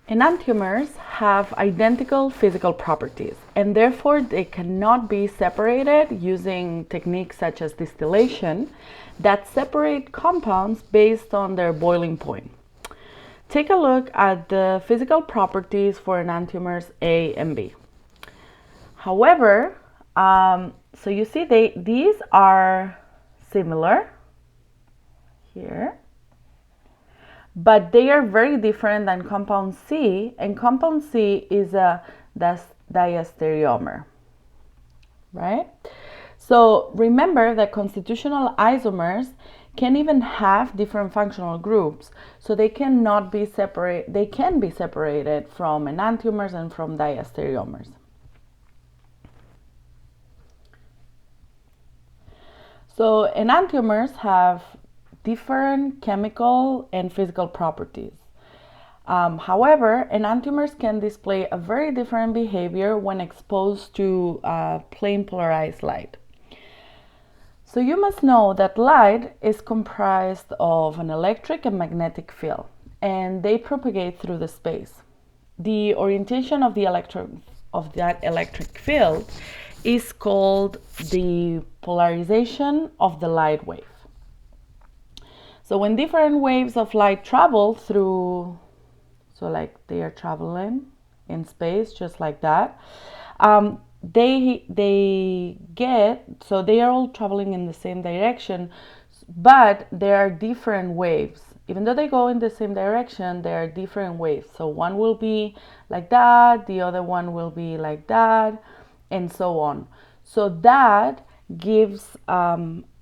Enantiomers have identical physical properties, and therefore they cannot be separated using techniques such as distillation that separate compounds based on their boiling point. Take a look at the physical properties for enantiomers A and B. However, so you see these are similar here, but they are very different than compound C, and compound C is a diastereomer, right? So remember that constitutional isomers can even have different functional groups, so they cannot be separate. They can be separated from enantiomers and from diastereomers. So enantiomers have different chemical and physical properties. However, enantiomers can display a very different behavior when exposed to plain polarized light. So you must know that light is comprised of an electric and magnetic field, and they propagate through the space. The orientation of that electric field is called the polarization of the light wave. So when different waves of light travel through, so like they are traveling in space just like that, they are all traveling in the same direction, but there are different waves. Even though they go in the same direction, there are different waves. So one will be like that, the other one will be like that, and so on. So that gives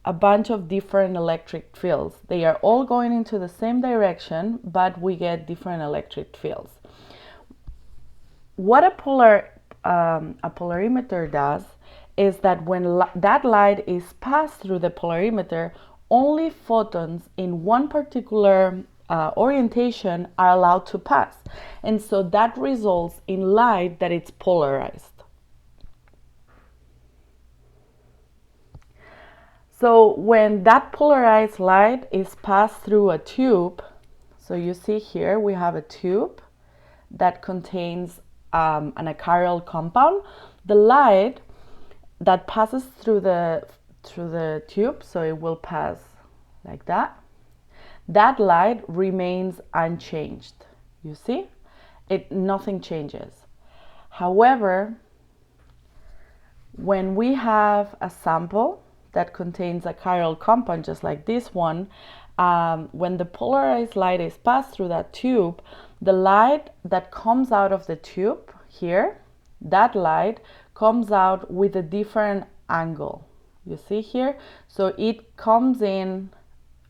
a bunch of different electric fields. They are all going into the same direction, but we get different electric fields. What a polarimeter does is that when that light is passed through the polarimeter, only photons in one particular orientation are allowed to pass. And so that results in light that it's polarized. So when that polarized light is passed through a tube, so you see here we have a tube that contains an achiral compound. The light that passes through the tube, so it will pass like that. That light remains unchanged. You see, nothing changes. However, when we have a sample that contains a chiral compound just like this one, when the polarized light is passed through that tube, the light that comes out of the tube here, that light comes out with a different angle. You see here? So it comes in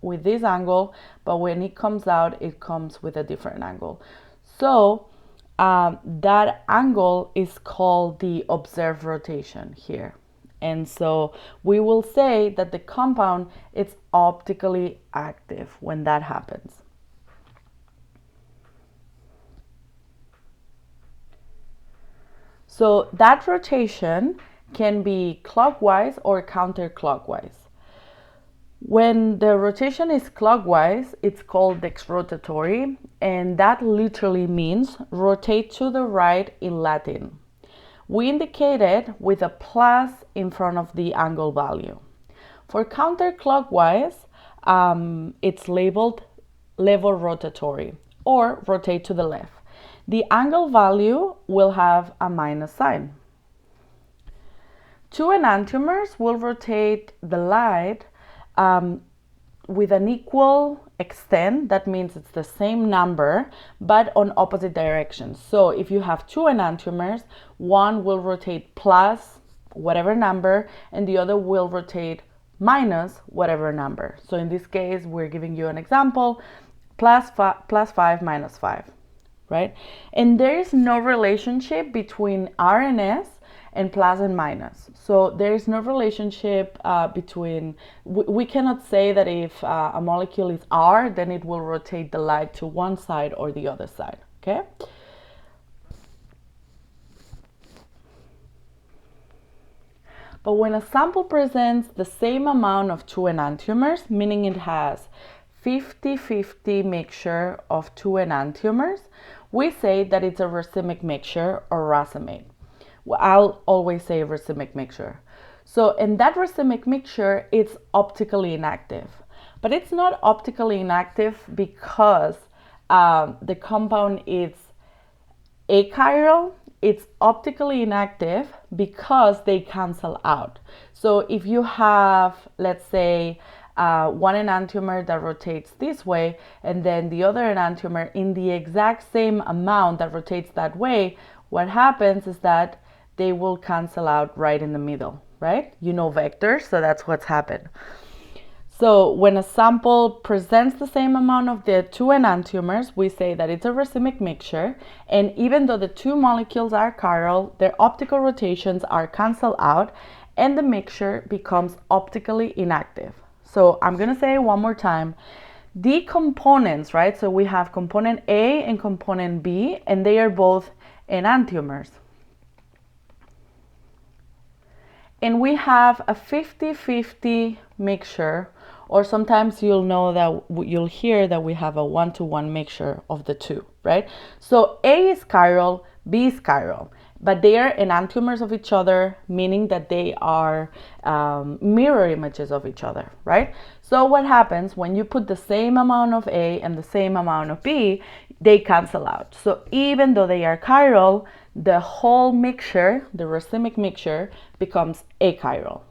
with this angle, but when it comes out, it comes with a different angle. So that angle is called the observed rotation here. And so we will say that the compound is optically active when that happens. So that rotation can be clockwise or counterclockwise. When the rotation is clockwise, it's called dexrotatory, and that literally means rotate to the right in Latin. We indicate it with a plus in front of the angle value. For counterclockwise, it's labeled levorotatory or rotate to the left. The angle value will have a minus sign. Two enantiomers will rotate the light with an equal extent. That means it's the same number, but on opposite directions. So if you have two enantiomers, one will rotate plus whatever number, and the other will rotate minus whatever number. So in this case, we're giving you an example, plus 5 minus 5, right? And there is no relationship between R and S and plus and minus. So there is no relationship between, we cannot say that if a molecule is R, then it will rotate the light to one side or the other side, okay? But when a sample presents the same amount of two enantiomers, meaning it has 50-50 mixture of two enantiomers, we say that it's a racemic mixture or racemate. Well, I'll always say racemic mixture. So in that racemic mixture, it's optically inactive. But it's not optically inactive because the compound is achiral. It's optically inactive because they cancel out. So if you have, let's say, one enantiomer that rotates this way and then the other enantiomer in the exact same amount that rotates that way, what happens is that they will cancel out right in the middle, right? You know vectors, so that's what's happened. So when a sample presents the same amount of the two enantiomers, we say that it's a racemic mixture. And even though the two molecules are chiral, their optical rotations are canceled out and the mixture becomes optically inactive. So I'm going to say it one more time. The components, right? So we have component A and component B, and they are both enantiomers. And we have a 50-50 mixture, or sometimes you'll hear that we have a 1-to-1 mixture of the two, right? So A is chiral, B is chiral, but they are enantiomers of each other, meaning that they are mirror images of each other, right? So what happens when you put the same amount of A and the same amount of B, they cancel out. So even though they are chiral, the whole mixture, the racemic mixture, becomes achiral.